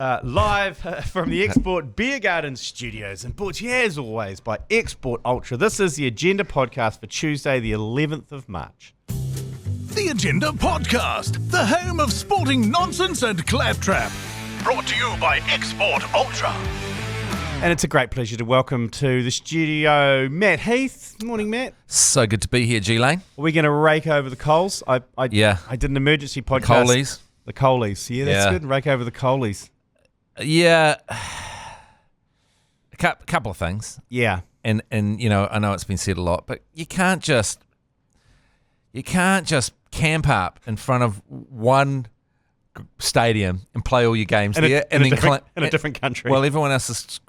Live from the Export Beer Garden Studios and brought to you as always by Export Ultra. This is the Agenda Podcast for Tuesday, the 11th of March. The Agenda Podcast, the home of sporting nonsense and claptrap. Brought to you by Export Ultra. And it's a great pleasure to welcome to the studio Matt Heath. Morning, Matt. So good to be here, G Lane. Are we going to rake over the coals? I did an emergency podcast. Coleys. The Coleys. Yeah, that's good. Rake over the Coleys. Yeah, a couple of things. Yeah, and you know, I know it's been said a lot, but you can't just camp up in front of one stadium and play all your games in a different country. Well, everyone else is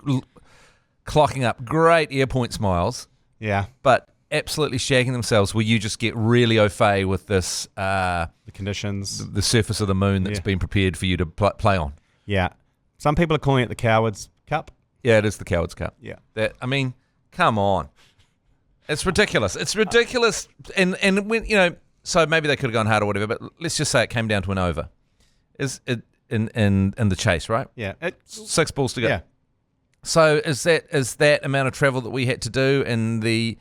clocking up great airpoint miles. Yeah, but absolutely shagging themselves. Where you just get really au fait with this the conditions, the surface of the moon that's been prepared for you to play on. Yeah. Some people are calling it the Cowards Cup. Yeah, it is the Cowards Cup. Yeah. Come on. It's ridiculous. It's ridiculous. And when, you know, so maybe they could have gone hard or whatever, but let's just say it came down to an over. Is it in the chase, right? Yeah. 6 balls to go. Yeah. So is that amount of travel that we had to do, and the,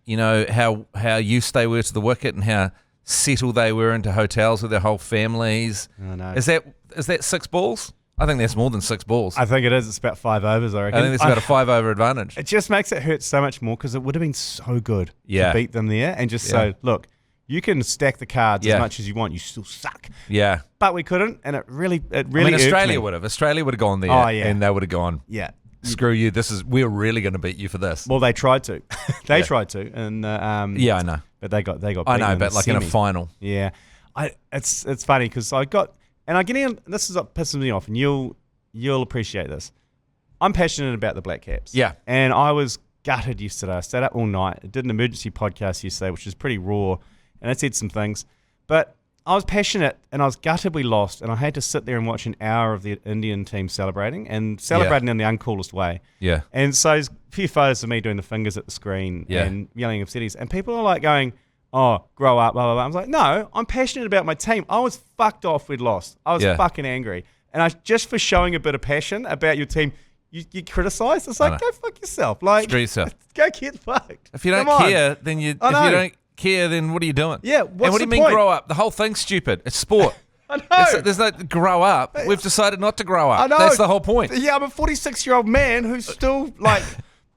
you know, how used they were to the wicket and how settled they were into hotels with their whole families. Oh, no. Is that 6 balls? I think that's more than 6 balls. I think it is. It's about 5 overs, I reckon. I think it's about a 5 over advantage. It just makes it hurt so much more because it would have been so good to beat them there and just say, look, you can stack the cards as much as you want. You still suck. Yeah. But we couldn't, and it really Australia would have. Australia would have gone there. Oh, yeah. And they would have gone, yeah, screw you. We're really going to beat you for this. Well, they tried to. Tried to. And yeah, I know. But they got beaten I know, but like semi. in a final. Yeah. It's funny because I got, and I get in, this is what pisses me off, and you'll appreciate this. I'm passionate about the Black Caps. Yeah. And I was gutted yesterday. I stayed up all night. I did an emergency podcast yesterday, which is pretty raw, and I said some things. But I was passionate, and I was gutted we lost, and I had to sit there and watch an hour of the Indian team celebrating, and celebrating in the uncoolest way. Yeah. And so there's a few photos of me doing the fingers at the screen and yelling obscenities, and people are like going, oh, grow up, blah, blah, blah. I was like, no, I'm passionate about my team. I was fucked off we'd lost. I was fucking angry. And just for showing a bit of passion about your team, you criticise. It's like, go fuck yourself. Like, screw yourself. Go get fucked. If you don't care, then then what are you doing? Yeah. And what do you mean point? Grow up? The whole thing's stupid. It's sport. I know. There's no grow up. We've decided not to grow up. I know. That's the whole point. Yeah, I'm a 46-year-old man who still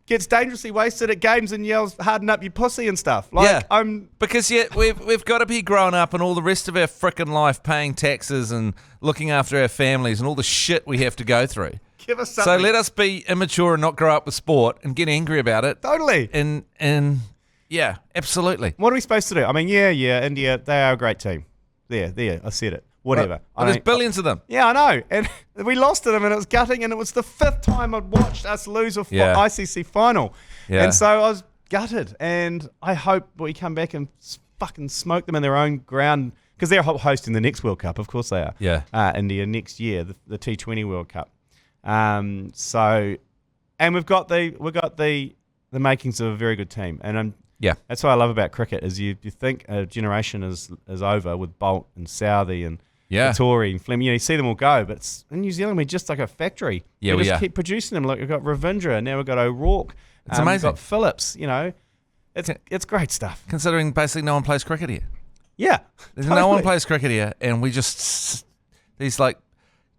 gets dangerously wasted at games and yells, harden up, you pussy and stuff. Because we've got to be grown up and all the rest of our frickin' life paying taxes and looking after our families and all the shit we have to go through. Give us something. So let us be immature and not grow up with sport and get angry about it. Totally. And yeah, absolutely. What are we supposed to do? I mean, India, they are a great team. There, I said it. Whatever. There's billions of them. Yeah, I know. And we lost to them, and it was gutting, and it was the 5th time I'd watched us lose a ICC final. Yeah. And so I was gutted, and I hope we come back and fucking smoke them in their own ground, because they're hosting the next World Cup. Of course they are. Yeah. India next year, the T20 World Cup. And we've got the makings of a very good team, and that's what I love about cricket is you think a generation is over with Bolt and Southey and Tory and Fleming. You see them all go, but it's, in New Zealand we're just like a factory. We just keep producing them. Like we've got Ravindra, now we've got O'Rourke. It's amazing. We've got Phillips. You know, it's great stuff. Considering basically no one plays cricket here. Yeah, no one plays cricket here, and we just these like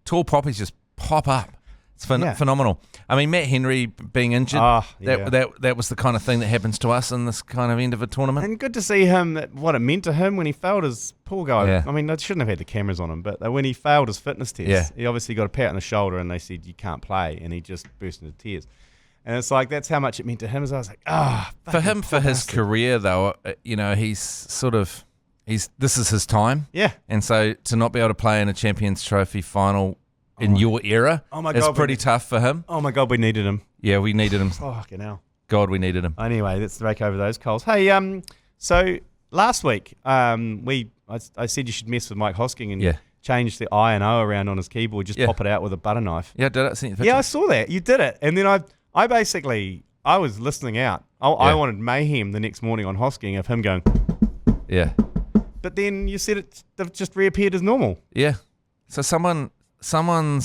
tall poppies just pop up. It's phenomenal. I mean, Matt Henry being injured, that was the kind of thing that happens to us in this kind of end of a tournament. And good to see him, what it meant to him when he failed his, poor guy. Yeah. I mean, they shouldn't have had the cameras on him, but when he failed his fitness test, he obviously got a pat on the shoulder and they said, you can't play, and he just burst into tears. And it's like, that's how much it meant to him. As I was like, for him, for his career, though, you know, this is his time. Yeah. And so to not be able to play in a Champions Trophy final in your era is pretty tough for him. Oh my God, we needed him. Yeah, we needed him. Fucking hell. God, we needed him. Anyway, let's rake over those coals. Hey, so last week, I said you should mess with Mike Hosking and change the I and O around on his keyboard, just pop it out with a butter knife. Yeah, did it? Yeah, I saw that. You did it. And then I was listening out. I wanted mayhem the next morning on Hosking of him going, yeah. But then you said it just reappeared as normal. Yeah. So someone's...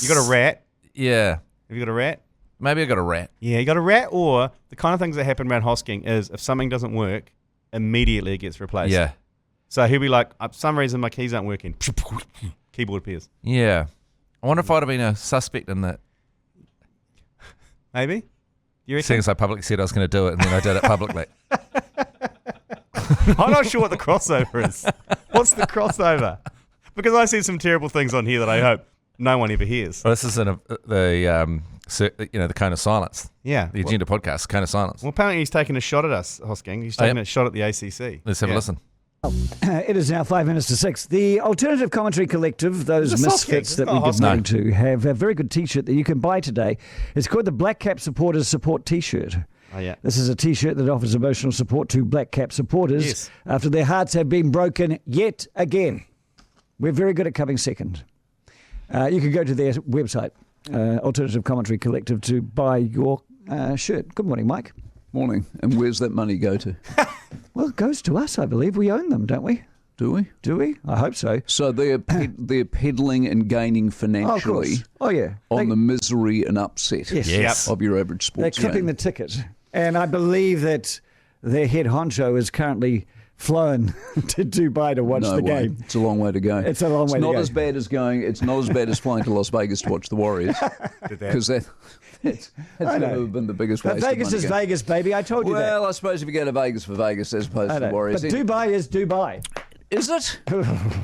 You got a rat. Yeah. Have you got a rat? Maybe I got a rat. Yeah, you got a rat, or the kind of things that happen around Hosking is if something doesn't work, immediately it gets replaced. Yeah. So he'll be like, for some reason my keys aren't working. Keyboard appears. Yeah. I wonder if I'd have been a suspect in that. Maybe? You reckon? Seeing as I publicly said I was going to do it, and then I did it publicly. I'm not sure what the crossover is. What's the crossover? Because I see some terrible things on here that I hope no one ever hears. Well, this is in the Cone of Silence. Yeah. The Agenda podcast, Cone of Silence. Well, apparently he's taking a shot at us, Hosking. He's taking a shot at the ACC. Let's have a listen. It is now 5 minutes to 6. The Alternative Commentary Collective, those misfits that we give money to, have a very good T-shirt that you can buy today. It's called the Black Cap Supporters Support T-shirt. Oh, yeah. This is a T-shirt that offers emotional support to Black Cap supporters after their hearts have been broken yet again. We're very good at coming second. You can go to their website, Alternative Commentary Collective, to buy your shirt. Good morning, Mike. Morning. And where's that money go to? Well, it goes to us, I believe. We own them, don't we? Do we? Do we? I hope so. So they're peddling and gaining financially on the misery and upset of your average sports They're clipping the ticket. And I believe that their head honcho is currently flown to Dubai to watch the game. It's a long way to go. It's a long way to go. It's not as bad as flying to Las Vegas to watch the Warriors. Because that's never been the biggest waste But Vegas of money. is Vegas, baby. I told you that. Well, I suppose if you go to Vegas for Vegas as opposed to the Warriors. But Dubai is Dubai. Is it?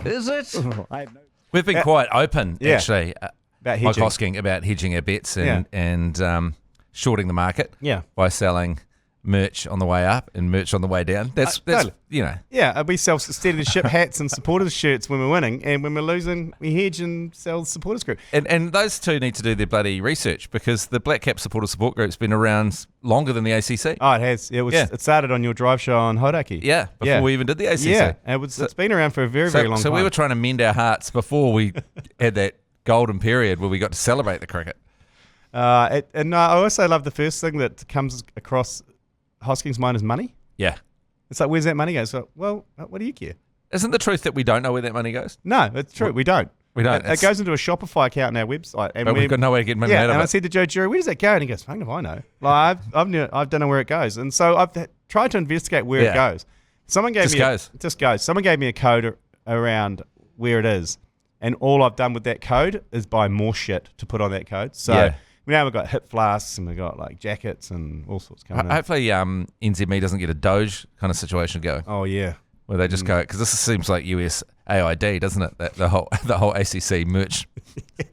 Is it? We've been quite open, actually, about Mike Hosking, about hedging our bets and shorting the market by selling merch on the way up and merch on the way down. That's you know. Yeah, we sell Steady the Ship hats and supporters shirts when we're winning, and when we're losing, we hedge and sell the supporters group. And those two need to do their bloody research, because the Black Cap Supporter Support Group's been around longer than the ACC. Oh, it has. It started on your drive show on Hodaki. Yeah, before we even did the ACC. Yeah, it's been around for a very long time. So we were trying to mend our hearts before we had that golden period where we got to celebrate the cricket. I also love the first thing that comes across Hosking's mind is money. Yeah. It's like, where's that money go? So, well, what do you care? Isn't the truth that we don't know where that money goes? No, it's true. We don't. We don't. It goes into a Shopify account on our website. And but we've got no way to get money out of it. And I said to Joe Jury, where does that go? And he goes, fucking if I know. Like, I don't know where it goes. And so I've tried to investigate where it goes. Someone gave Someone gave me a code around where it is. And all I've done with that code is buy more shit to put on that code. So now we've got hip flasks and we've got like jackets and all sorts coming in. Hopefully NZME doesn't get a Doge kind of situation going. Oh, yeah. Where they just go, because this seems like US AID, doesn't it? The whole ACC merch it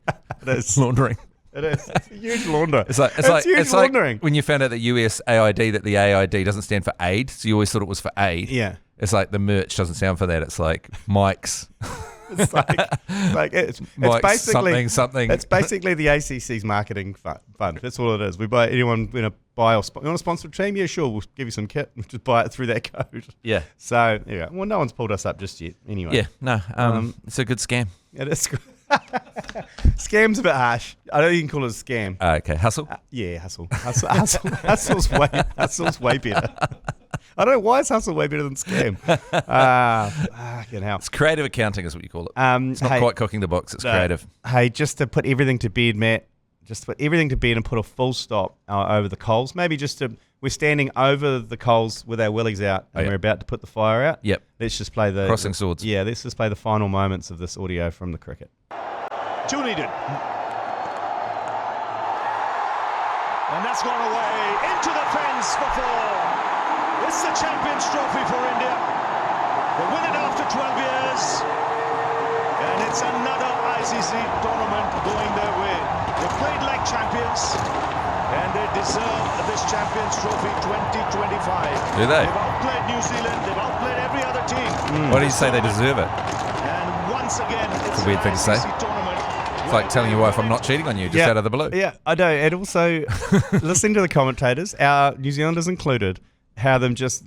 is. laundering. It is. It's a huge launder. It's like when you found out that US AID, that the AID doesn't stand for aid, so you always thought it was for aid. Yeah. It's like the merch doesn't stand for that. It's like Mike's. It's basically something. It's basically the ACC's marketing fund. That's all it is. We buy anyone you want to sponsor a team? Yeah, sure. We'll give you some kit. We'll just buy it through that code. Yeah. So well, no one's pulled us up just yet. Anyway. Yeah. No. It's a good scam. It is. Scam's a bit harsh. I don't even call it a scam. Okay. Hustle. Yeah, hustle. Hustle's way better. I don't know why is hustle way better than scam. It's creative accounting is what you call it. It's not quite cooking the books. It's creative. Hey, just to put everything to bed, Matt. Just to put everything to bed and put a full stop over the coals. Maybe we're standing over the coals with our willies out and we're about to put the fire out. Yep. Let's just play the crossing swords. Yeah, let's just play the final moments of this audio from the cricket. Dunedin. And that's gone away into the fence for 4. It's the Champions Trophy for India. They win it after 12 years. And it's another ICC tournament going their way. They played like champions. And they deserve this Champions Trophy 2025. Do they? They've outplayed New Zealand. They've outplayed every other team. Why do you say they deserve it? And once again, it's a weird thing to say. Tournament. It's like telling your wife I'm not cheating on you just out of the blue. Yeah, I know. And also, listening to the commentators, our New Zealanders included, how them just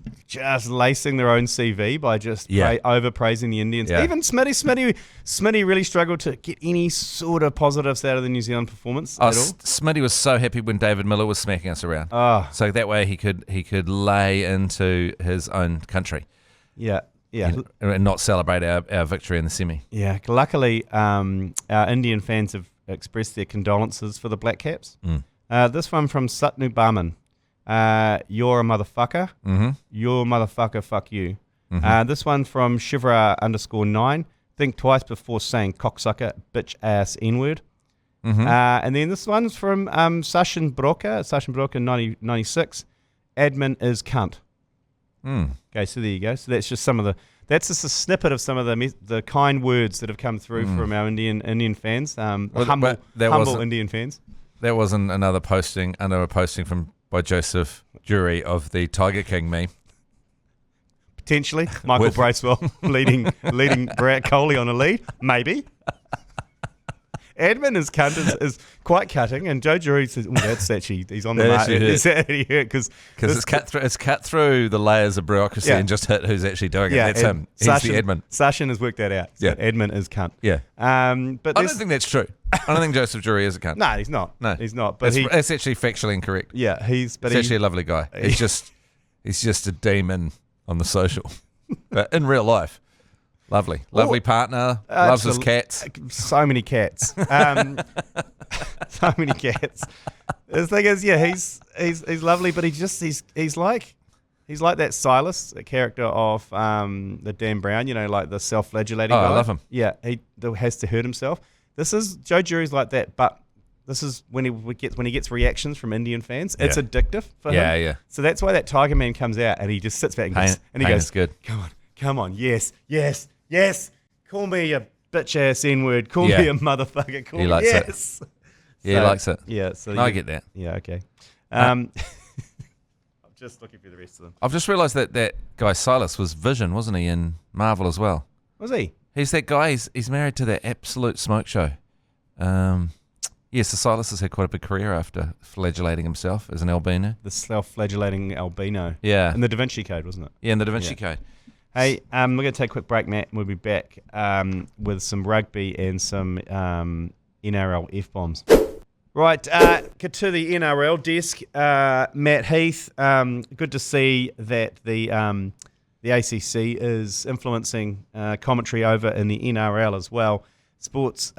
lacing their own CV by just overpraising the Indians. Yeah. Even Smitty really struggled to get any sort of positives out of the New Zealand performance at all. Smitty was so happy when David Miller was smacking us around. Oh. So that way he could lay into his own country. Yeah. Yeah. And not celebrate our victory in the semi. Yeah. Luckily, our Indian fans have expressed their condolences for the Black Caps. This one from Satnu Barman. You're a motherfucker. You're a motherfucker, fuck you. This one from Shivra_9. Think twice before saying cocksucker, bitch ass N-word. And then this one's from Sashin Broker 96. Admin is cunt. Okay, so there you go. So that's just that's just a snippet of some of the kind words that have come through from our Indian fans, humble Indian fans. That wasn't another posting by Joseph Jury of the Tiger King meme. Potentially, Michael Bracewell leading Brad Coley on a lead, maybe. Admin is cunt is quite cutting, and Joe Jury says, "That's actually he's on the market." Because it's cut through the layers of bureaucracy and just hit who's actually doing it. That's him. He's the admin. Sashin has worked that out. So admin is cunt. Yeah. But I don't think that's true. I don't think Joseph Jury is a cunt. No, he's not. No, he's not. But it's actually factually incorrect. Yeah, he's actually a lovely guy. He's just a demon on the social, but in real life. Lovely partner, loves his cats. So many cats. So many cats. The thing is, he's lovely, but he's like that Silas, a character of the Dan Brown, like the self-flagellating guy. I love him. Yeah, he has to hurt himself. This is Joe Jury's like that, but this is when he gets reactions from Indian fans. It's addictive for him. Yeah. So that's why that Tiger Man comes out and he just sits back and he goes, good. Come on, yes. Call me a bitch ass N-word. Call me a motherfucker. He likes it. So, he likes it. Yeah. So I get that. Yeah. Okay. I'm just looking through the rest of them. I've just realised that guy Silas was Vision, wasn't he, in Marvel as well? Was he? He's that guy. He's married to that Absolute Smoke show. So Silas has had quite a big career after flagellating himself as an albino. The self-flagellating albino. Yeah. In the Da Vinci Code, wasn't it? Yeah, in the Da Vinci Code. Hey, we're going to take a quick break, Matt, and we'll be back with some rugby and some NRL F-bombs. Right, get to the NRL desk. Matt Heath, good to see that the ACC is influencing commentary over in the NRL as well. Fox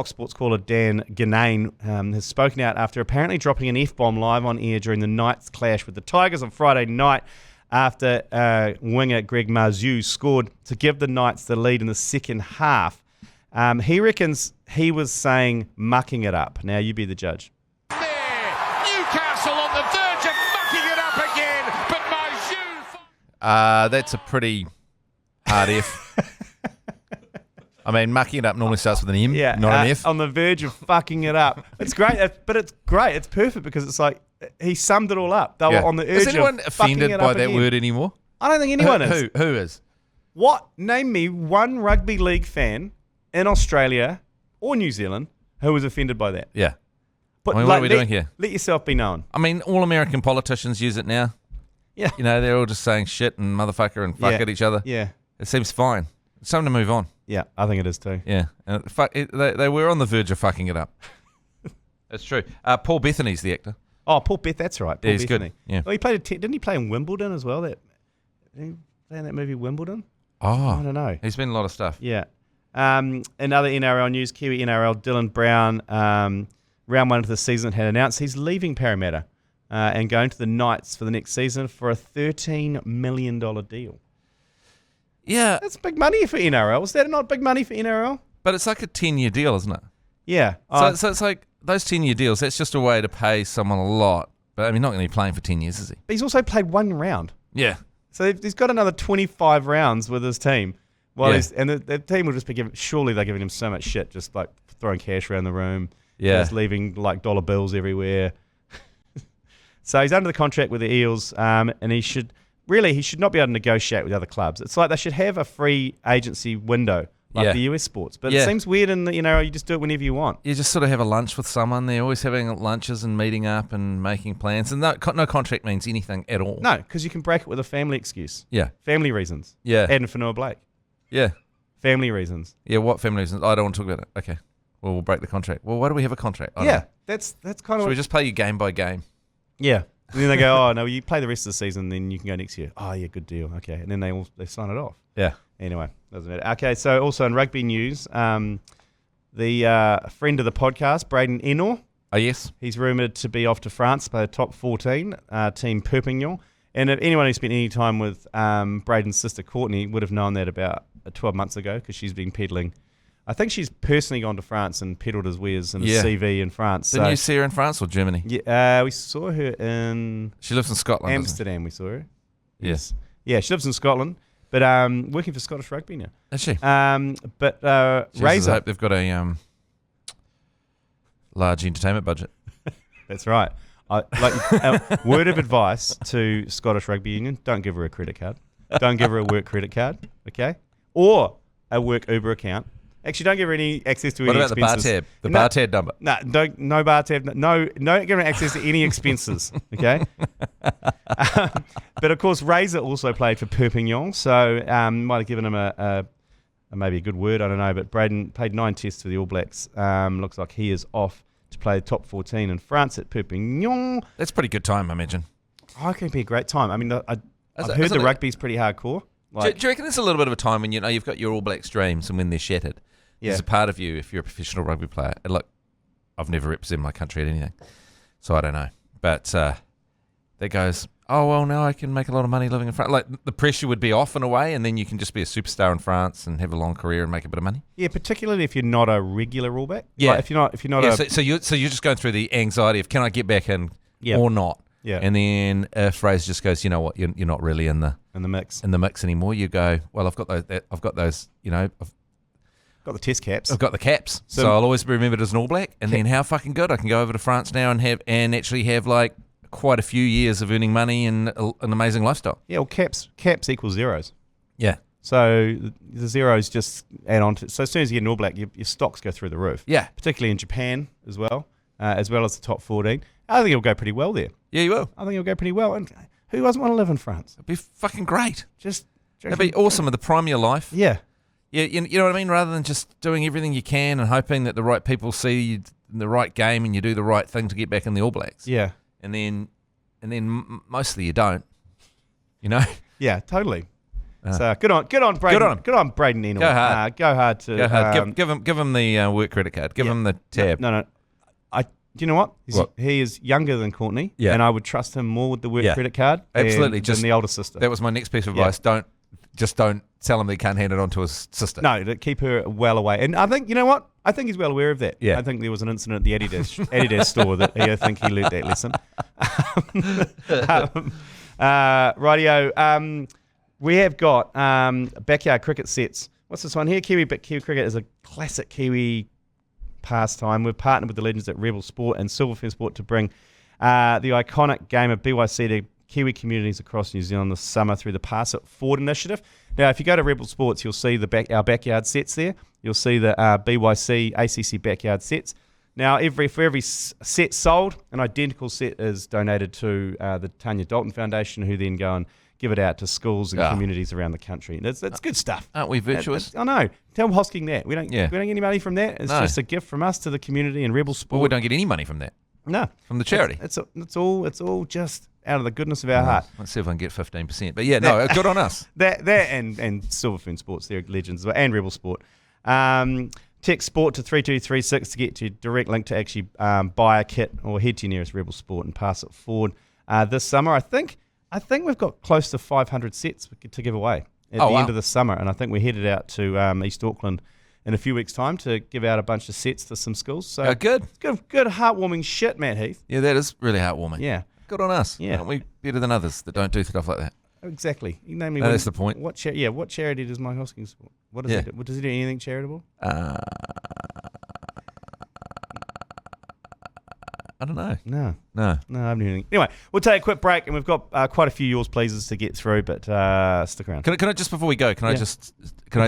Sports caller Dan Ganane has spoken out after apparently dropping an F-bomb live on air during the Knights clash with the Tigers on Friday night, after winger Greg Marzhew scored to give the Knights the lead in the second half. He reckons he was saying mucking it up. Now you be the judge. Newcastle on the verge of mucking it up again, but Marzhew... That's a pretty hard F. I mean, mucking it up normally starts with an M, not an F. On the verge of fucking it up. It's great, but it's great. It's perfect because it's like he summed it all up. They were on the urge of fucking it up. Is anyone offended by that word anymore? I don't think anyone is. Who is? What? Name me one rugby league fan in Australia or New Zealand who was offended by that. Yeah. But what are we doing here? Let yourself be known. I mean, all American politicians use it now. Yeah. They're all just saying shit and motherfucker and fuck at each other. Yeah. It seems fine. It's time to move on. Yeah, I think it is too. Yeah. And they were on the verge of fucking it up. That's true. Paul Bethany's the actor. Oh, Paul Beth, that's right. Paul he's Bethany. Good. Yeah. Well, didn't he play in Wimbledon as well? Did he play in that movie Wimbledon? Oh. I don't know. He's been in a lot of stuff. Yeah. In other NRL news, Kiwi NRL Dylan Brown, round one of the season, had announced he's leaving Parramatta and going to the Knights for the next season for a $13 million deal. Yeah. That's big money for NRL. Is that not big money for NRL? But it's like a 10-year deal, isn't it? Yeah. So it's like those 10-year deals, that's just a way to pay someone a lot. But I mean, not going to be playing for 10 years, is he? But he's also played one round. Yeah. So he's got another 25 rounds with his team. And the team will just be surely they're giving him so much shit, just like throwing cash around the room. Yeah. Just leaving like dollar bills everywhere. So he's under the contract with the Eels, and he should not be able to negotiate with other clubs. It's like they should have a free agency window, like the US sports. But it seems weird in the, you just do it whenever you want. You just sort of have a lunch with someone. They're always having lunches and meeting up and making plans. And no contract means anything at all. No, because you can break it with a family excuse. Yeah. Family reasons. Yeah. Ed and Fanua Blake. Yeah. Family reasons. Yeah, what family reasons? I don't want to talk about it. Okay. Well, we'll break the contract. Well, why do we have a contract? That's kind of... Should we just play you game by game? Yeah. And then they go, oh, no, you play the rest of the season, then you can go next year. Oh, yeah, good deal. Okay. And then they sign it off. Yeah. Anyway, doesn't matter. Okay, so also in rugby news, the friend of the podcast, Braden Enor. Oh, yes. He's rumoured to be off to France by the top 14, Team Perpignan. And if anyone who spent any time with Braden's sister Courtney would have known that about 12 months ago, because she's been peddling. I think she's personally gone to France and peddled his wares and his CV in France. Didn't you see her in France or Germany? Yeah, we saw her in... She lives in Scotland, Amsterdam, we saw her. Yes. Yeah, she lives in Scotland, but working for Scottish Rugby now. Is she? But Razor... I hope they've got a large entertainment budget. That's right. Word of advice to Scottish Rugby Union, don't give her a credit card. Don't give her a work credit card, okay? Or a work Uber account. Actually, don't give her any access to any expenses. What about the bar tab? The bar tab number? No bar tab. No, don't give her access to any expenses, okay? But, of course, Razor also played for Perpignan, so might have given him maybe a good word, I don't know. But Braden played 9 tests for the All Blacks. Looks like he is off to play the top 14 in France at Perpignan. That's a pretty good time, I imagine. Oh, it can be a great time. I mean, I've heard the rugby's pretty hardcore. Do you reckon there's a little bit of a time when you've got your All Blacks dreams and when they're shattered? Yeah. There's a part of you, if you're a professional rugby player, and look, I've never represented my country at anything, so I don't know. But that goes, oh, well, now I can make a lot of money living in France. Like, the pressure would be off in a way, and then you can just be a superstar in France and have a long career and make a bit of money. Yeah, particularly if you're not a regular All Black. Yeah. Like if you're not so you're just going through the anxiety of, can I get back in or not? Yeah. And then if Fraser just goes, you know what, you're not really in the mix anymore. You go, well, I've got those, I've got the test caps. I've got the caps, so I'll always be remembered as an All Black. And then how fucking good I can go over to France now and actually have like quite a few years of earning money and an amazing lifestyle. Yeah, well, caps equals zeros. Yeah. So the zeros just add on to. So as soon as you get an All Black, your stocks go through the roof. Yeah. Particularly in Japan as well as the top 14. I think it'll go pretty well there. Yeah, you will. I think it'll go pretty well. And who doesn't want to live in France? It'd be fucking great. It'd be awesome at the prime of your life. Yeah. Yeah, you know what I mean? Rather than just doing everything you can and hoping that the right people see you in the right game and you do the right thing to get back in the All Blacks. Yeah. And then mostly you don't. You know? Yeah, totally. So good on Braden. Good on Braden Enor. Go hard. Go hard. Give him the work credit card. Give him the tab. No. Do you know what? He is younger than Courtney, and I would trust him more with the work credit card Absolutely. than the older sister. That was my next piece of advice. Don't tell him that he can't hand it on to his sister. No, to keep her well away. And I think, you know what? I think he's well aware of that. Yeah. I think there was an incident at the Adidas store that I think he learned that lesson. Radio. We have got backyard cricket sets. What's this one here? Kiwi cricket is a classic Kiwi pastime. We've partnered with the legends at Rebel Sport and Silverfin Sport to bring the iconic game of BYC to Kiwi communities across New Zealand this summer through the Pass It Forward initiative. Now, if you go to Rebel Sports, you'll see our backyard sets there. You'll see the BYC ACC backyard sets. Now, for every set sold, an identical set is donated to the Tanya Dalton Foundation, who then go and give it out to schools and communities around the country. And it's good stuff. Aren't we virtuous? I know. Tell Hosking that. We don't get any money from that. It's just a gift from us to the community and Rebel Sport. Well, we don't get any money from that. No. From the charity. It's all just out of the goodness of our heart. Let's see if I can get 15%. But yeah, no, good on us. That and Silverfin Sports, they're legends as well, and Rebel Sport. Text Sport to 3236 to get your direct link to actually buy a kit or head to your nearest Rebel Sport and pass it forward this summer. I think we've got close to 500 sets to give away at the end of the summer, and I think we're headed out to East Auckland in a few weeks' time to give out a bunch of sets to some schools. So good, heartwarming shit, Matt Heath. Yeah, that is really heartwarming. Yeah, good on us. Yeah, aren't we better than others that don't do stuff like that? Exactly. You name me. That's the point. What charity does Mike Hosking support? What does he do? Does he do anything charitable? I don't know. No, I haven't heard anything. Anyway, we'll take a quick break, and we've got quite a few yours pleases to get through, but stick around. Can I just before we go? Can I just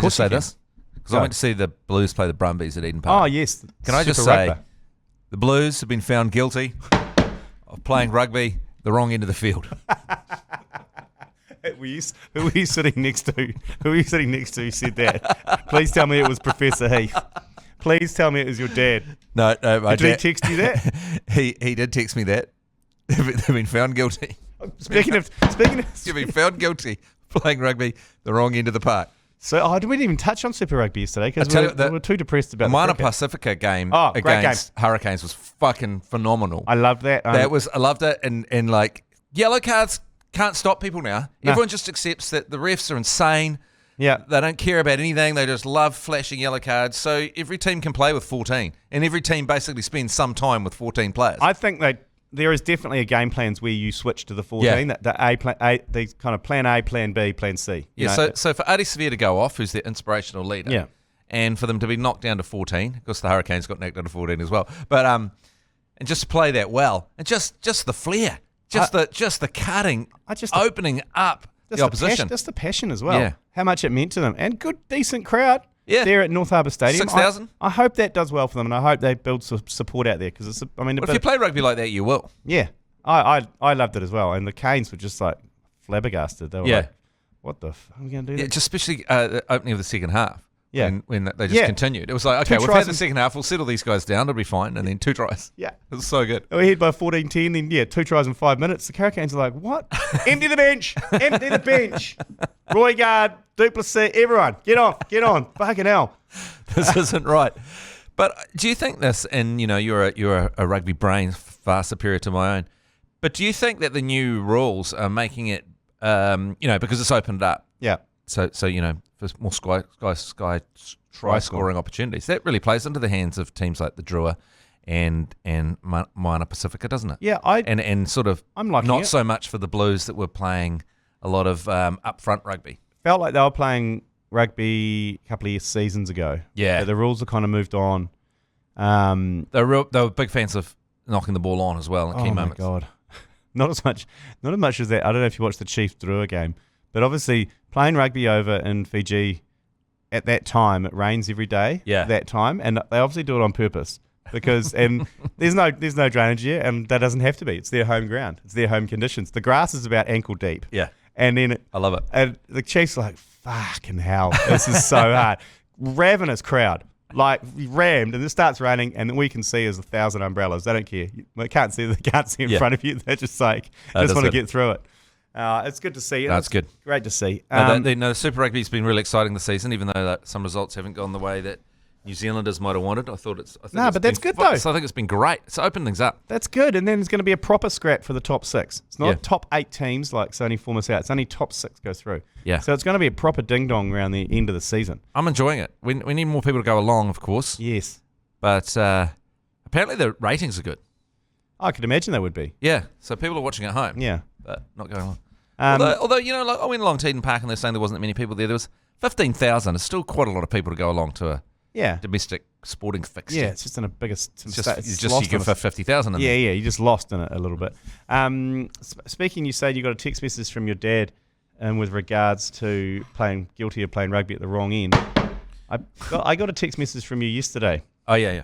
say this? Because I went to see the Blues play the Brumbies at Eden Park. Oh yes. Can I just say the Blues have been found guilty of playing rugby the wrong end of the field. Who were you sitting next to? Who were you sitting next to who said that? Please tell me it was Professor Heath. Please tell me it was your dad. No, my did he text you that? He did text me that. They've been found guilty. Speaking of, you've been found guilty of playing rugby the wrong end of the park. So, we didn't even touch on Super Rugby yesterday because we were too depressed about the Moana cricket. Pacifica game great against Hurricanes was fucking phenomenal. I loved that. I loved it. And like, yellow cards can't stop people now. No. Everyone just accepts that the refs are insane. Yeah. They don't care about anything. They just love flashing yellow cards. So every team can play with 14. And every team basically spends some time with 14 players. I think that there is definitely a game plans where you switch to the 14. Yeah. The kind of plan A, plan B, plan C. Yeah, so for Adi Severe to go off, who's their inspirational leader, and for them to be knocked down to 14, because the Hurricanes got knocked down to 14 as well, but and just to play that well, and just the flair, just the cutting, opening up the opposition. Just the passion as well. Yeah. How much it meant to them. And good, decent crowd. Yeah. There at North Harbour Stadium. 6,000. I hope that does well for them, and I hope they build support out there because it's. If you play rugby like that, you will. Yeah, I loved it as well, and the Canes were just like flabbergasted. They were like, "What the? Are we going to do?" Yeah, just especially the opening of the second half. Yeah, when they just continued. It was like, okay, we've had the second half. We'll settle these guys down. It'll be fine. And then 2 tries. Yeah, it was so good. We hit by 14-10. Then 2 tries in 5 minutes. The Hurricanes are like, "What? Empty the bench. Empty the bench." Roy Guard, Duplessis, everyone, get on. Fucking hell. This isn't right. But do you think this, and you're a rugby brain far superior to my own, but do you think that the new rules are making it, because it's opened up? Yeah. So for more sky try scoring opportunities, that really plays into the hands of teams like the Drua and Moana Pacifica, doesn't it? Yeah, and sort of I'm liking not it. so much for the Blues that were playing a lot of upfront rugby. Felt like they were playing rugby a couple of seasons ago. Yeah. But the rules have kind of moved on. They were big fans of knocking the ball on as well in key moments. Oh my God. Not as much as that. I don't know if you watched the Chiefs Drua game, but obviously playing rugby over in Fiji at that time, it rains every day at that time, and they obviously do it on purpose because there's no drainage here, and that doesn't have to be. It's their home ground. It's their home conditions. The grass is about ankle deep. Yeah. And then I love it. And the Chiefs are like, fucking hell, this is so hard. Ravenous crowd. Like rammed, and it starts raining, and we can see as 1,000 umbrellas. They don't care. They can't see in front of you. They're just like, just want to get through it. It's good to see. That's good. Great to see. The Super Rugby's been really exciting this season, even though some results haven't gone the way that New Zealanders might have wanted. But that's good though. So I think it's been great. It's opened things up. That's good, and then there's going to be a proper scrap for the top 6. It's not top 8 teams like Sony form us out. It's only top 6 go through. Yeah. So it's going to be a proper ding dong around the end of the season. I'm enjoying it. We need more people to go along, of course. Yes. But apparently the ratings are good. I could imagine they would be. Yeah. So people are watching at home. Yeah. But not going along. Although I went along Teton Park and they're saying there wasn't that many people there. There was 15,000. It's still quite a lot of people to go along to a domestic sporting fixture. Yeah, it's just in a bigger... you give 50,000 in there. Yeah, you just lost in it a little bit. Speaking, you said you got a text message from your dad with regards to guilty of playing rugby at the wrong end. I got a text message from you yesterday. Oh, yeah.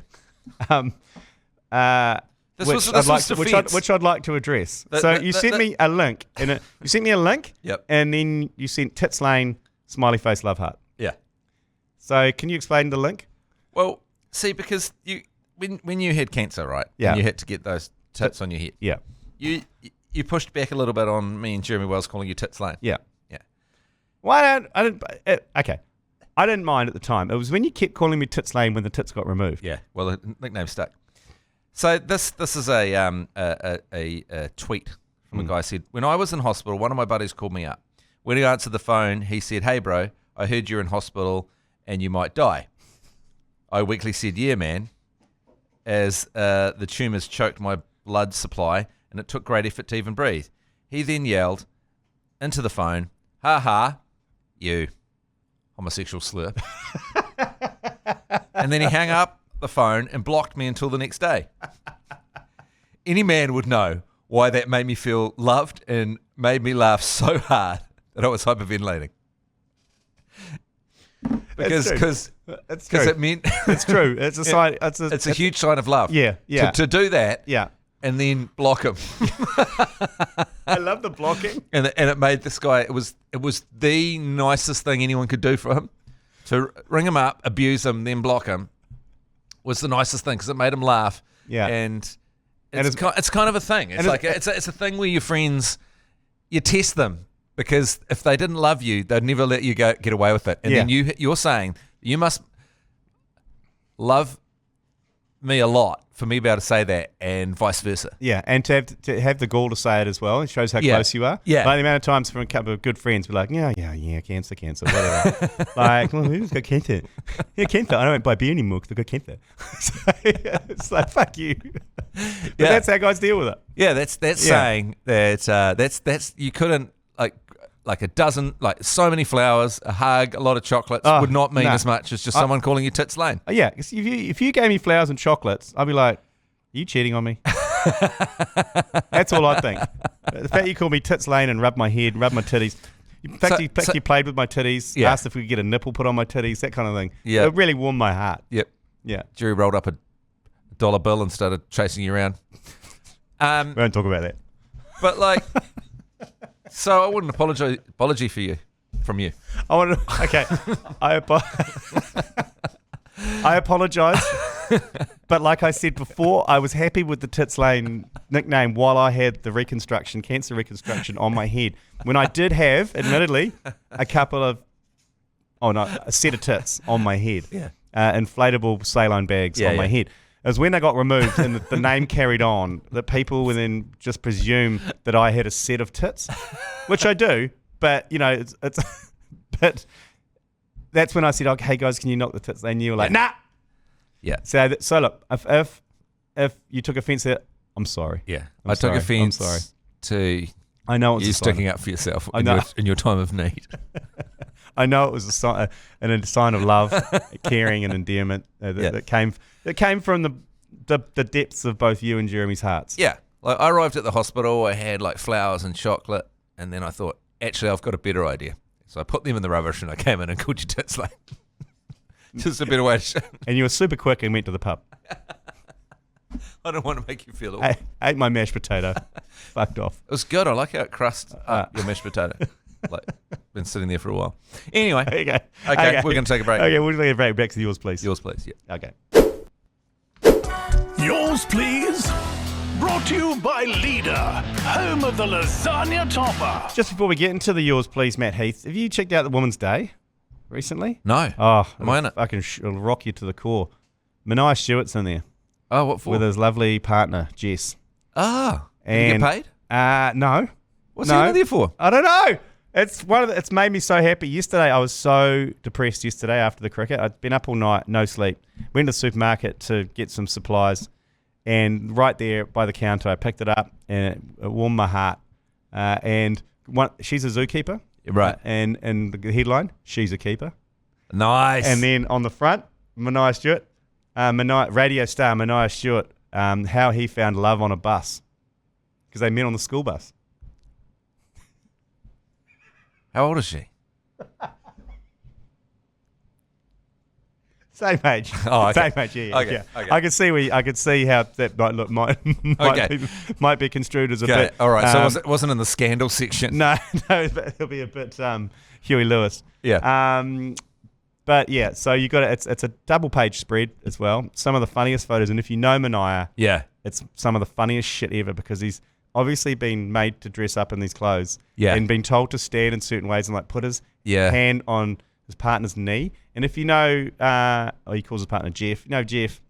Which I'd like to address. You sent me a link. You sent me a link, yep. And then you sent Tits Lane, smiley face, love heart. Yeah. So can you explain the link? Well, see, because when you had cancer, right? Yeah. And you had to get those tits on your head. Yeah. You pushed back a little bit on me and Jeremy Wells calling you Tits Lane. Yeah. Yeah. Why I didn't. Okay. I didn't mind at the time. It was when you kept calling me Tits Lane when the tits got removed. Yeah. Well, the nickname stuck. So this is a tweet from a guy who said, when I was in hospital, one of my buddies called me up. When he answered the phone, he said, "Hey, bro, I heard you're in hospital and you might die." I weakly said, "Yeah, man," as the tumours choked my blood supply and it took great effort to even breathe. He then yelled into the phone, "Ha ha, you homosexual slurp." And then he hung up the phone and blocked me until the next day. Any man would know why that made me feel loved and made me laugh so hard that I was hyperventilating. Because it meant it's true. It's a sign. It's a huge sign of love. Yeah. To do that. Yeah. And then block him. I love the blocking. And it made this guy. It was the nicest thing anyone could do for him. To ring him up, abuse him, then block him was the nicest thing because it made him laugh. Yeah. And it's kind of a thing. It's like it's a thing where your friends, you test them Because if they didn't love you, they'd never let you get away with it. And then you're saying you must love me a lot for me to be able to say that, and vice versa. Yeah, and to have the gall to say it as well. It shows how close you are. Yeah. Like the amount of times from a couple of good friends, we're like, yeah, cancer, whatever. Like, well, who's got cancer? Yeah, cancer. I don't buy beer anymore because I've got cancer. So it's like, fuck you. But that's how guys deal with it. Yeah, that's saying that's you couldn't like a dozen, like so many flowers, a hug, a lot of chocolates would not mean as much as just someone calling you Tits Lane. Yeah, if you gave me flowers and chocolates, I'd be like, are you cheating on me? That's all I think. The fact you call me Tits Lane and rub my head, rub my titties. In fact, you played with my titties, asked if we could get a nipple put on my titties, that kind of thing. Yeah. It really warmed my heart. Yep. Yeah. Jerry rolled up a dollar bill and started chasing you around. We won't talk about that. But like... So I want an apology from you. Okay. I apologise. But like I said before, I was happy with the Tits Lane nickname while I had the cancer reconstruction on my head. When I did have, admittedly, a set of tits on my head. Yeah. Inflatable saline bags on my head. It was when I got removed and the name carried on that people would then just presume that I had a set of tits, which I do. But it's but that's when I said, "Okay, guys, can you knock the tits?" And you were like, "Nah." Yeah. So look, if you took offence to it, I'm sorry. Yeah, I took offence to I know you sticking up for yourself in your time of need. I know it was a sign of love, caring, and endearment that came from the depths of both you and Jeremy's hearts. Yeah, like I arrived at the hospital, I had like flowers and chocolate, and then I thought, actually, I've got a better idea. So I put them in the rubbish, and I came in and called you Tits Lane. Just a better way to. And you were super quick and went to the pub. I don't want to make you feel awful. Ate my mashed potato. Fucked off. It was good. I like how it crust your mashed potato. Like, been sitting there for a while. Anyway. Okay, we're going to take a break. Okay, we're going to take a break. Back to yours, please. Yours, please, yeah. Okay. Yours, please. Brought to you by Leader, home of the lasagna topper. Just before we get into the yours, please, Matt Heath, have you checked out the Women's Day recently? No. Oh, am I in it? It'll rock you to the core. Mania Stewart's in there. Oh, what for? With his lovely partner, Jess. Ah. Did he get paid? No. What's he in there for? I don't know. It's made me so happy. Yesterday, I was so depressed yesterday after the cricket. I'd been up all night, no sleep. Went to the supermarket to get some supplies. And right there by the counter, I picked it up and it warmed my heart. She's a zookeeper. Right. And the headline, she's a keeper. Nice. And then on the front, Mania Stewart, radio star Mania Stewart, how he found love on a bus. Because they met on the school bus. How old is she? Same age. Oh, okay. Same age. Yeah. Okay. I could see how that might be construed as a bit. All right. So it wasn't in the scandal section. No, it'll be a bit Huey Lewis. Yeah. But yeah, so you got it's a double page spread as well. Some of the funniest photos, and if you know Mania, it's some of the funniest shit ever because he's obviously been made to dress up in these clothes, and been told to stand in certain ways and like put his hand on his partner's knee. And if you know, he calls his partner Jeff. You know Jeff,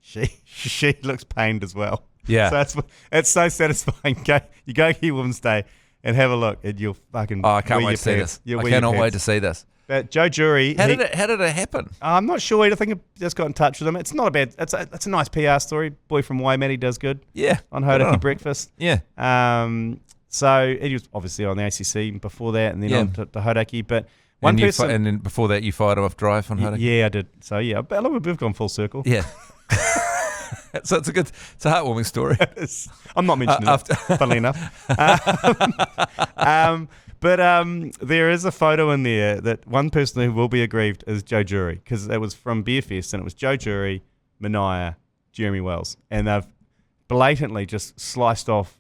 she looks pained as well. Yeah, so it's so satisfying. You go to Women's Day and have a look, and you'll fucking. Oh, I can't wait to see this. I cannot wait to see this. But Joe Jury, how did it happen? I'm not sure. I think I just got in touch with him. It's not a bad. It's a nice PR story. Boy from Waimate does good. Yeah, on Hodaki Breakfast. Yeah. So he was obviously on the ACC before that, and then on to Hodaki. But and then before that, you fired him off drive on Hodaki. Yeah, I did. So yeah, we've gone full circle. Yeah. So it's a heartwarming story. I'm not mentioning it, funnily enough. But there is a photo in there that one person who will be aggrieved is Joe Jury, because it was from Beerfest, and it was Joe Jury, Mania, Jeremy Wells, and they've blatantly just sliced off.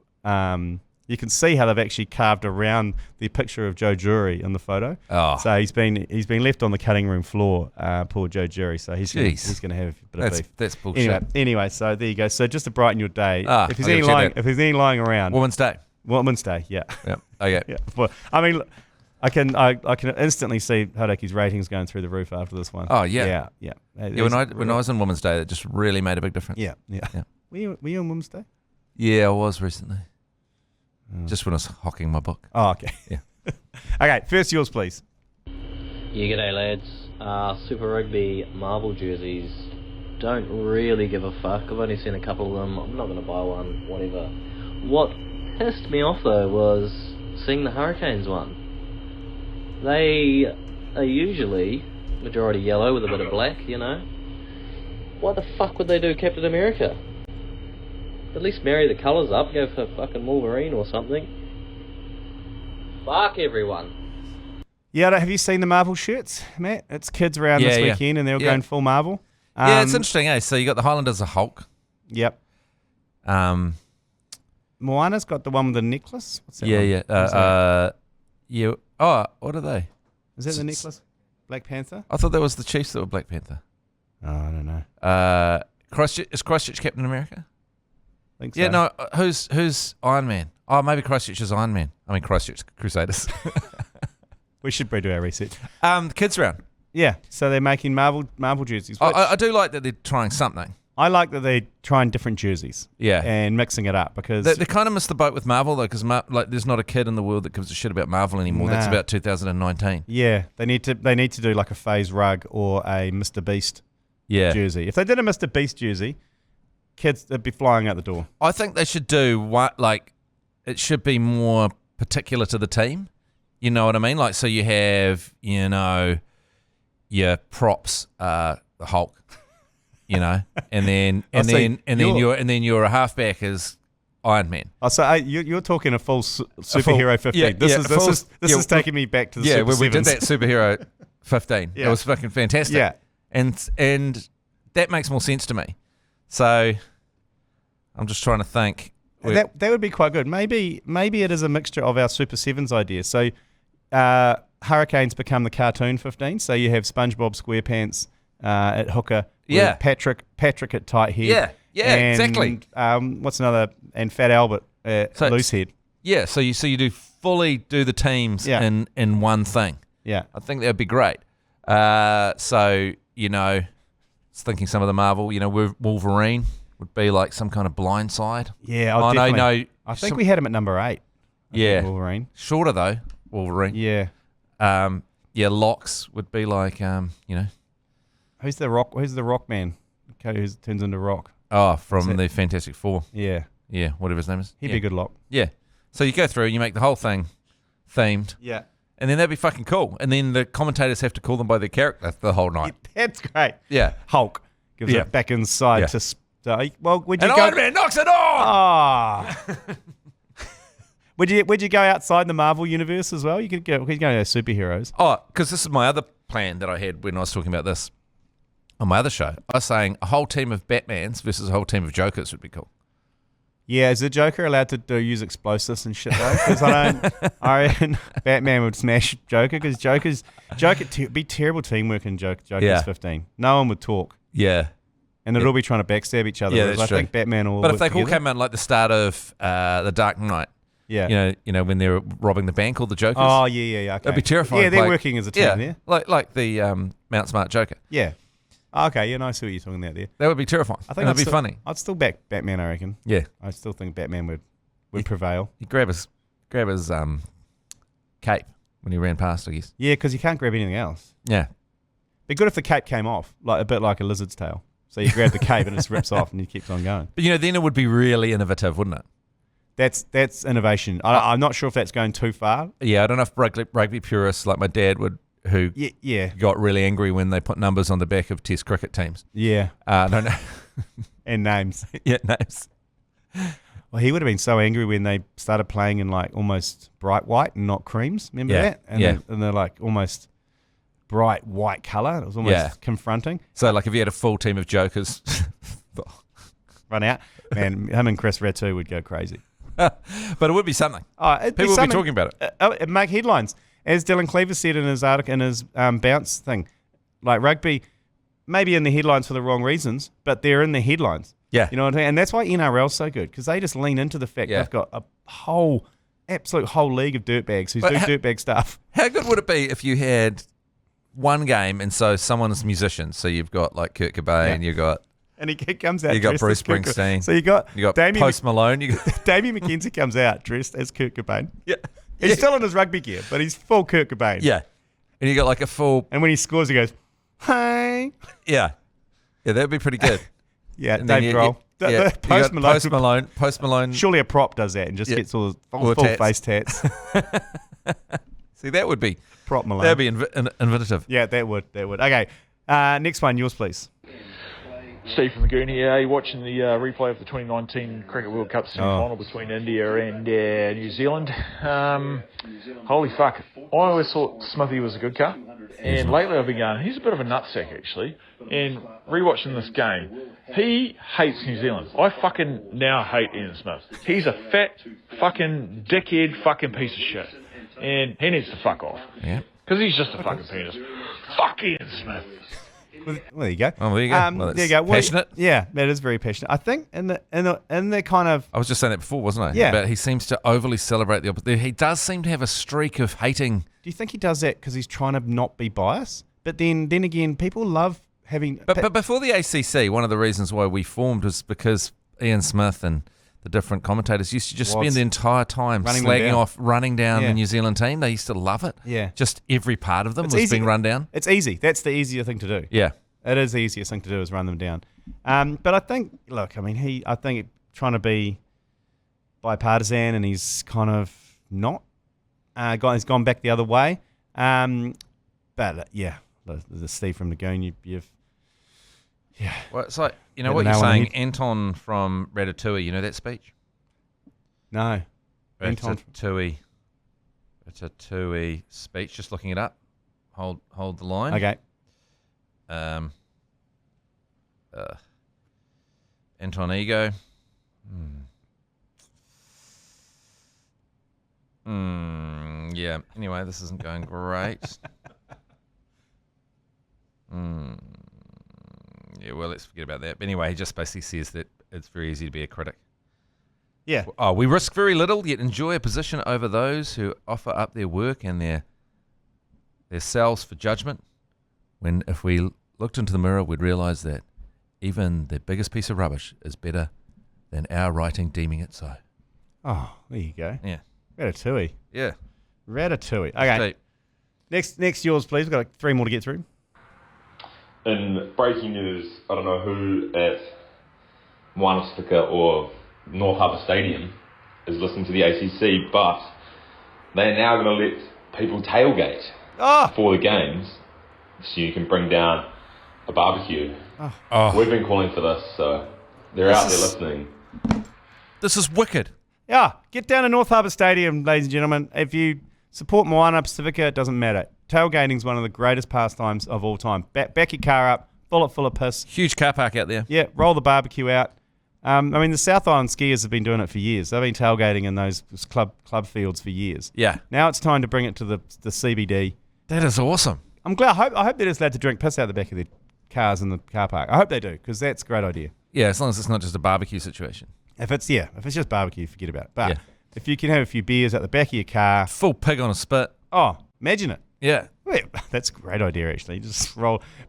You can see how they've actually carved around the picture of Joe Jury in the photo. Oh. So he's been left on the cutting room floor, poor Joe Jury. So he's going to have a bit of beef. That's bullshit. Anyway, so there you go. So just to brighten your day, if there's any lying around, Women's Day. Women's Day, yeah. Yeah. Okay. Yeah. Well, I mean, I can instantly see Hodaki's ratings going through the roof after this one. Oh yeah. Yeah. When I was on Women's Day, it just really made a big difference. Yeah. Were you on Women's Day? Yeah, I was recently. Just when I was hocking my book. Oh, okay. Yeah. Okay, first yours, please. Yeah, g'day lads. Super Rugby Marvel jerseys. Don't really give a fuck. I've only seen a couple of them. I'm not going to buy one, whatever. What pissed me off though was seeing the Hurricanes one. They are usually majority yellow with a bit of black, you know. Why the fuck would they do Captain America? At least marry the colours up, go for fucking Wolverine or something. Fuck everyone. Yeah, have you seen the Marvel shirts, Matt? It's kids around this weekend and they're going full Marvel. Yeah, it's interesting, eh? So you got the Highlanders of Hulk. Yep. Moana's got the one with the necklace. What's that one? Yeah. Oh, what are they? Is that the necklace? Black Panther? I thought that was the Chiefs that were Black Panther. Oh, I don't know. Is Christchurch Captain America? I think so. Yeah, no. Who's Iron Man? Oh, maybe Christchurch is Iron Man. I mean Christchurch Crusaders. We should do our research. The kids round. Yeah, so they're making Marvel jerseys. I do like that they're trying something. I like that they're trying different jerseys. Yeah, and mixing it up because they kind of missed the boat with Marvel though, because there's not a kid in the world that gives a shit about Marvel anymore. That's about 2019. Yeah, they need to do like a FaZe rug or a Mr. Beast jersey. If they did a Mr. Beast jersey, kids would be flying out the door. I think they should do it should be more particular to the team. You know what I mean? Like, so you have, your props, the Hulk, and then you're a halfback as Iron Man. Oh, so you're talking a full superhero 15. Yeah, this is taking me back to the Super we did that superhero 15. It was fucking fantastic. Yeah, and that makes more sense to me. So I'm just trying to think. That would be quite good. Maybe it is a mixture of our Super Sevens ideas. So Hurricanes become the cartoon 15. So you have SpongeBob SquarePants at hooker. Yeah. Patrick at tight head. Yeah, exactly. What's another? And Fat Albert loose head. Yeah. So you fully do the teams in one thing. Yeah. I think that would be great. So thinking some of the Marvel. Wolverine would be like some kind of blind side. Yeah, I think we had him at number 8. Wolverine. Shorter though, Wolverine. Yeah. Locks would be like, Who's the Rock man? Okay, who turns into Rock? Oh, from the Fantastic Four. Yeah. Yeah, whatever his name is. He'd be a good lock. Yeah. So you go through and you make the whole thing themed. Yeah. And then that'd be fucking cool. And then the commentators have to call them by their character the whole night. That's great. Yeah. Hulk gives it back inside to... would you go... Iron Man knocks it on! Would you go outside the Marvel universe as well? You could go superheroes. Oh, because this is my other plan that I had when I was talking about this on my other show. I was saying a whole team of Batmans versus a whole team of Jokers would be cool. Yeah, is the Joker allowed to use explosives and shit though? Because I reckon Batman would smash Joker because Joker be terrible teamwork in Joker's 15. No one would talk. Yeah. And they'd all be trying to backstab each other. Yeah, that's true. I think Batman all. But if they all came out like the start of the Dark Knight, when they're robbing the bank, all the Jokers. Oh yeah. Okay. That'd be terrifying. Yeah, they're working as a team there. Like the Mount Smart Joker. Yeah. Okay, I see what you're talking about there. That would be terrifying. I think that'd be funny. I'd still back Batman, I reckon. Yeah. I still think Batman would prevail. He'd grab his cape when he ran past, I guess. Yeah, because you can't grab anything else. Yeah. Be good if the cape came off, like a bit like a lizard's tail. So you grab the cape and it just rips off and he keeps on going. But then it would be really innovative, wouldn't it? That's innovation. I'm not sure if that's going too far. Yeah, I don't know if rugby purists like my dad would, who got really angry when they put numbers on the back of Test cricket teams. Yeah. I don't know. And names. Yeah, names. Well, he would have been so angry when they started playing in like almost bright white and not creams. Remember that? And they're like almost bright white colour. It was almost confronting. So like if you had a full team of Jokers run out, man, him and Chris Ratu would go crazy. But it would be something. People would be talking about it. It'd make headlines. As Dylan Cleaver said in his article, in his bounce thing, like rugby, maybe in the headlines for the wrong reasons, but they're in the headlines. Yeah. You know what I mean? And that's why NRL's so good, because they just lean into the fact they've got a whole absolute whole league of dirtbags who do dirtbag stuff. How good would it be if you had one game and so someone's musician? So you've got like Kurt Cobain, you've got... And he comes out. You got Bruce Springsteen. So you got Post Malone. Damien McKenzie comes out dressed as Kurt Cobain. Yeah, he's still in his rugby gear, but he's full Kurt Cobain. Yeah, and you got like a full. And when he scores, he goes, "Hey." Yeah, that'd be pretty good. Yeah, Dave Grohl. Post Malone. Surely a prop does that and just gets all full face tats. See, that would be prop Malone. That'd be inventive. Yeah, that would. Okay, next one, yours, please. Steve from Magoon here. Watching the replay of the 2019 Cricket World Cup semi-final between India and New Zealand. Holy fuck. I always thought Smithy was a good car. And lately I've been going, he's a bit of a nutsack, actually. And rewatching this game, he hates New Zealand. I fucking now hate Ian Smith. He's a fat, fucking dickhead, fucking piece of shit. And he needs to fuck off. Yeah. Because he's just a fucking penis. Fuck Ian Smith. Well, there you go. Oh, there you go. There you go. Passionate. Yeah, that is very passionate. I think in the kind of... I was just saying that before, wasn't I? Yeah. But he seems to overly celebrate the opposite. He does seem to have a streak of hating. Do you think he does that because he's trying to not be biased? But then again, people love having... But before the ACC, one of the reasons why we formed was because Ian Smith and the different commentators used to just spend the entire time running down the New Zealand team. They used to love it. Yeah. Just every part of them was being run down. It's easy. That's the easier thing to do. Yeah. It is the easiest thing to do is run them down. But I think, I think trying to be bipartisan and he's kind of not. He's gone back the other way. But the Steve from Lagoon, you've... Yeah. Well, it's like, you know what you're saying, Anton from Ratatouille, you know that speech? No. Ratatouille speech, just looking it up. Hold the line. Okay. Anton Ego. Yeah. Anyway, this isn't going great. Yeah, well, let's forget about that. But anyway, he just basically says that it's very easy to be a critic. Yeah. Oh, we risk very little, yet enjoy a position over those who offer up their work and their selves for judgment. If we looked into the mirror, we'd realise that even the biggest piece of rubbish is better than our writing deeming it so. Oh, there you go. Yeah. Ratatouille. Yeah. Ratatouille. Okay. Next yours, please. We've got 3 more to get through. In breaking news, I don't know who at Moana or North Harbour Stadium is listening to the ACC, but they're now going to let people tailgate before the games so you can bring down a barbecue. We've been calling for this, so they're out there listening. This is wicked. Yeah, get down to North Harbour Stadium, ladies and gentlemen. If you support Moana Pacifica, it doesn't matter. Tailgating is one of the greatest pastimes of all time. Back your car up, fill it full of piss. Huge car park out there. Yeah, roll the barbecue out. The South Island skiers have been doing it for years. They've been tailgating in those club fields for years. Yeah. Now it's time to bring it to the CBD. That is awesome. I'm glad. I hope they're just allowed to drink piss out the back of their cars in the car park. I hope they do, because that's a great idea. Yeah, as long as it's not just a barbecue situation. If it's just barbecue, forget about it. But if you can have a few beers at the back of your car. Full pig on a spit. Oh, imagine it. Yeah. Well, that's a great idea, actually. Just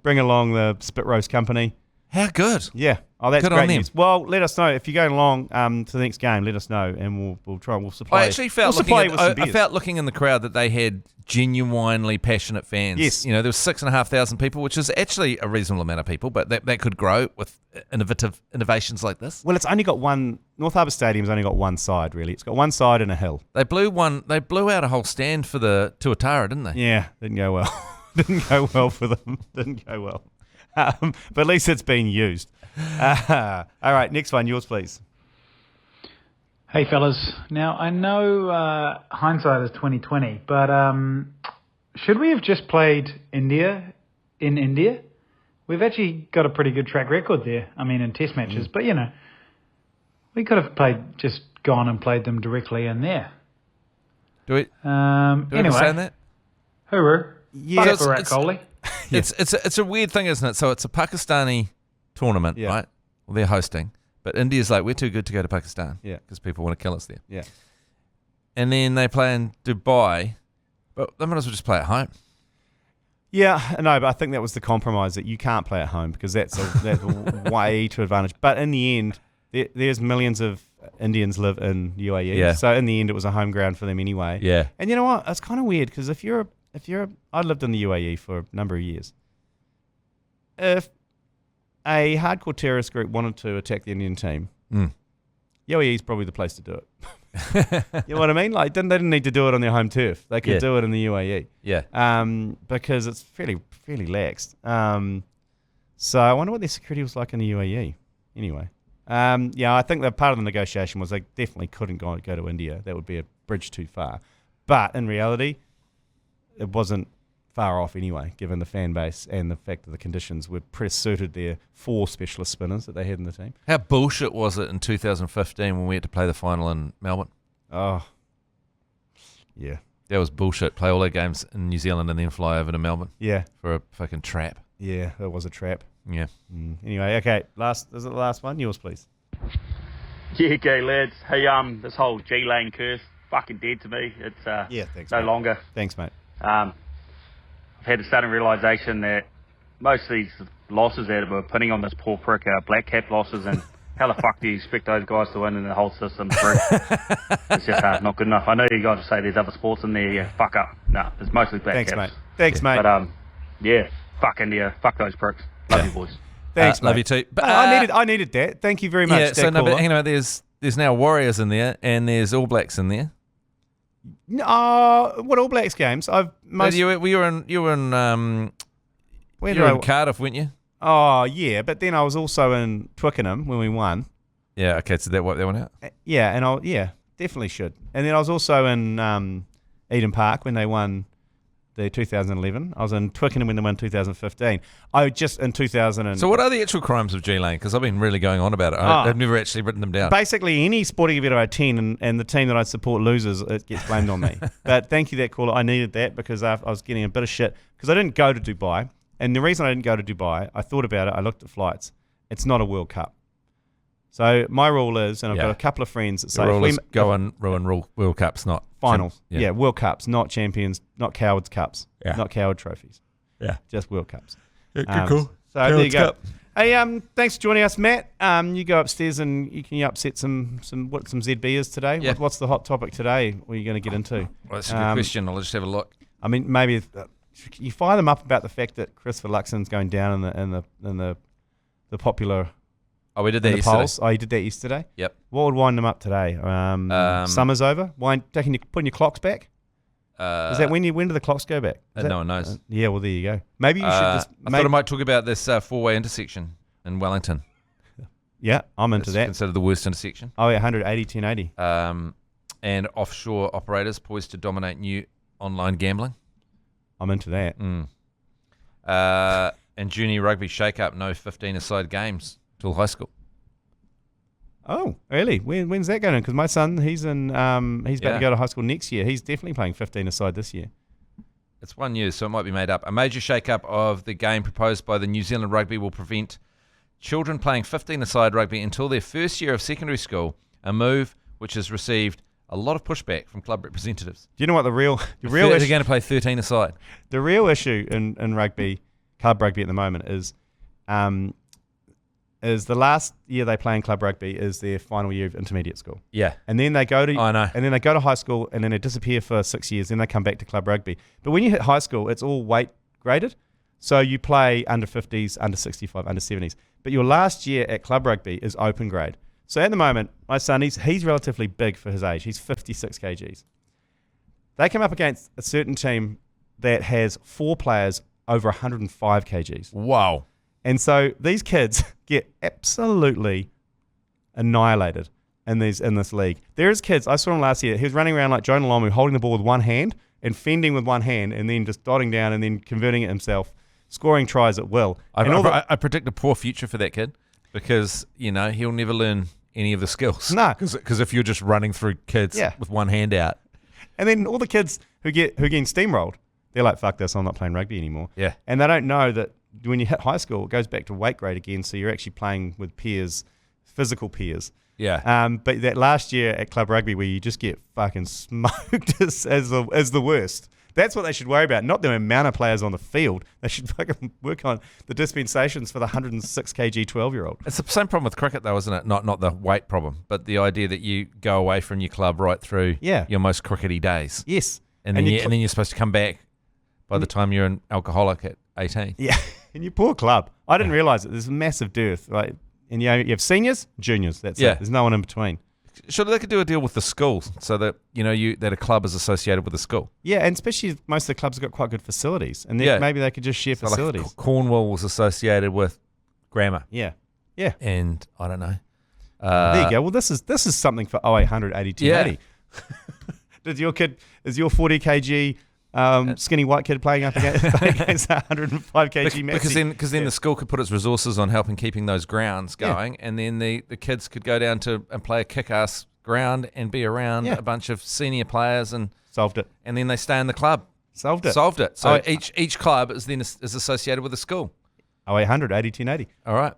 bring along the Spit Roast Company. How good. Yeah. Oh, that's good great on news. Well, let us know. If you're going along to the next game, let us know, and we'll supply. I actually felt I felt looking in the crowd that they had genuinely passionate fans. Yes. You know, there was 6,500 people, which is actually a reasonable amount of people, but that could grow with innovations like this. Well, it's only got one. North Harbour Stadium's only got one side, really. It's got one side and a hill. They blew out a whole stand for the Tuatara, didn't they? Yeah, didn't go well. Didn't go well for them. Didn't go well. But at least it's been used. All right, next one, yours, please. Hey, fellas. Now, I know hindsight is 20/20, but should we have just played India in India? We've actually got a pretty good track record there. I mean, in Test matches, but we could have gone and played them directly in there. Do we? Anyway, understand that? Hooroo. Yeah, Virat Kohli. It's a weird thing, isn't it? So it's a Pakistani tournament, right? Well, they're hosting, but India's like, we're too good to go to Pakistan, because people want to kill us there. Yeah. and then they play in Dubai, but they might as well just play at home. Yeah, no, but I think that was the compromise, that you can't play at home because that's way to advantage. But in the end, there's millions of Indians live in UAE, Yeah. so in the end, it was a home ground for them anyway. Yeah. And you know what? It's kind of weird because I lived in the UAE for a number of years. If a hardcore terrorist group wanted to attack the Indian team, UAE is probably the place to do it. You know what I mean? Like, they didn't need to do it on their home turf. They could do it in the UAE. Yeah. Because it's fairly laxed. So I wonder what their security was like in the UAE. Anyway. Yeah, I think that part of the negotiation was they definitely couldn't go to India. That would be a bridge too far. But in reality, it wasn't far off anyway, given the fan base and the fact that the conditions were pretty suited their 4 specialist spinners that they had in the team. How bullshit was it in 2015 when we had to play the final in Melbourne? Oh, yeah. That was bullshit. Play all our games in New Zealand and then fly over to Melbourne. Yeah. For a fucking trap. Yeah, it was a trap. Yeah. Anyway, okay. Is it the last one? Yours, please. Yeah, okay, lads. Hey, this whole G Lane curse, fucking dead to me. It's thanks, no mate. longer. Thanks, mate. I've had a sudden realisation that most of these losses that we're putting on this poor prick are black cap losses, and how the fuck do you expect those guys to win in the whole system? It's just not good enough. I know you guys say there's other sports in there. Yeah, fuck up. No, it's mostly black caps. Mate. Thanks, mate. But yeah, fuck India. Fuck those pricks. Love you, boys. Thanks, mate. Love you too. But, I needed that. Thank you very much. Yeah, so no, but hang on. There's now Warriors in there, and there's All Blacks in there. What All Blacks games? You were in Cardiff, weren't you? Oh yeah, but then I was also in Twickenham when we won. Yeah, okay, so that wiped that one out. Yeah, and definitely should. And then I was also in Eden Park when they won the 2011. I was in Twickenham when they won 2015. In 2000. So what are the actual crimes of G Lane? Because I've been really going on about it. I've never actually written them down. Basically, any sporting event I attend and the team that I support loses, it gets blamed on me. But thank you, that caller. I needed that because I was getting a bit of shit because I didn't go to Dubai. And the reason I didn't go to Dubai, I thought about it. I looked at flights. It's not a World Cup. So my rule is, and I've got a couple of friends that say, the rule is go and ruin World Cups, not finals. Yeah, World Cups, not champions, not cowards cups, not coward trophies. Yeah, just World Cups. Yeah, cool. So there you go. Cup. Hey, thanks for joining us, Matt. You go upstairs and you upset some ZBers today. Yeah. What's the hot topic today? What are you going to get into? Well, that's a good question. I'll just have a look. I mean, maybe you fire them up about the fact that Christopher Luxon's going down in the popular. Oh, we did that yesterday. Polls. Oh, you did that yesterday? Yep. What would wind them up today? Summer's over. Putting your clocks back? Is that when do the clocks go back? No one knows. Yeah, well, there you go. Maybe you should just... I thought I might talk about this 4-way intersection in Wellington. Yeah, I'm into that. Considered the worst intersection. Oh, yeah, 180, 1080. And offshore operators poised to dominate new online gambling. I'm into that. And junior rugby shake-up, no 15-a-side games till high school. Oh, really? When's that going on? Because my son, he's about to go to high school next year. He's definitely playing 15-a-side this year. It's 1 year, so it might be made up. A major shake-up of the game proposed by the New Zealand Rugby will prevent children playing 15-a-side rugby until their first year of secondary school, a move which has received a lot of pushback from club representatives. Do you know what the real issue? They're going to play 13-a-side. The real issue in rugby, club rugby at the moment, is the last year they play in club rugby is their final year of intermediate school. Yeah. And then they go to I know. And then they go to high school and then they disappear for 6 years, then they come back to club rugby. But when you hit high school, it's all weight graded. So you play under 50s, under 65, under 70s. But your last year at club rugby is open grade. So at the moment, my son, he's relatively big for his age. He's 56 kgs. They come up against a certain team that has 4 players over 105 kgs. Wow. And so these kids get absolutely annihilated in this league. There's kids, I saw him last year, he was running around like Jonah Lomu, holding the ball with one hand and fending with one hand and then just dotting down and then converting it himself, scoring tries at will. I predict a poor future for that kid because, he'll never learn any of the skills. No. Because if you're just running through kids with one hand out. And then all the kids who get steamrolled, they're like, fuck this, I'm not playing rugby anymore. Yeah. And they don't know that when you hit high school, it goes back to weight grade again, so you're actually playing with peers, physical peers. Yeah. But that last year at Club Rugby where you just get fucking smoked as the worst. That's what they should worry about, not the amount of players on the field. They should fucking work on the dispensations for the 106 kg 12-year-old. It's the same problem with cricket, though, isn't it? Not the weight problem, but the idea that you go away from your club right through your most crickety days. Yes. And then you're supposed to come back by the time you're an alcoholic at 18. Yeah. And your poor club. I didn't realise it. There's a massive dearth. Like, and you have seniors, juniors. That's it. There's no one in between. Surely they could do a deal with the schools so that that a club is associated with a school. Yeah, and especially most of the clubs have got quite good facilities, and maybe they could just share facilities. Like Cornwall was associated with grammar. Yeah. And I don't know. There you go. Well, this is something for 0800 80 80. Is your 40 kg skinny white kid playing against 105 kg Maxi? Because then the school could put its resources on helping keeping those grounds going, and then the kids could go down and play a kick-ass ground and be around a bunch of senior players and solved it. And then they stay in the club. Solved it. So each club is associated with a school. 0800 80 80. All right.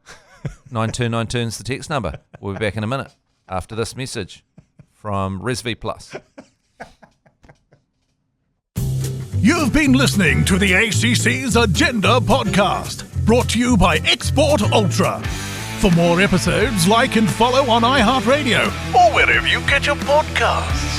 9292 is the text number. We'll be back in a minute after this message from ResV Plus. You've been listening to the ACC's Agenda podcast, brought to you by Export Ultra. For more episodes, like and follow on iHeartradio or wherever you get your podcasts.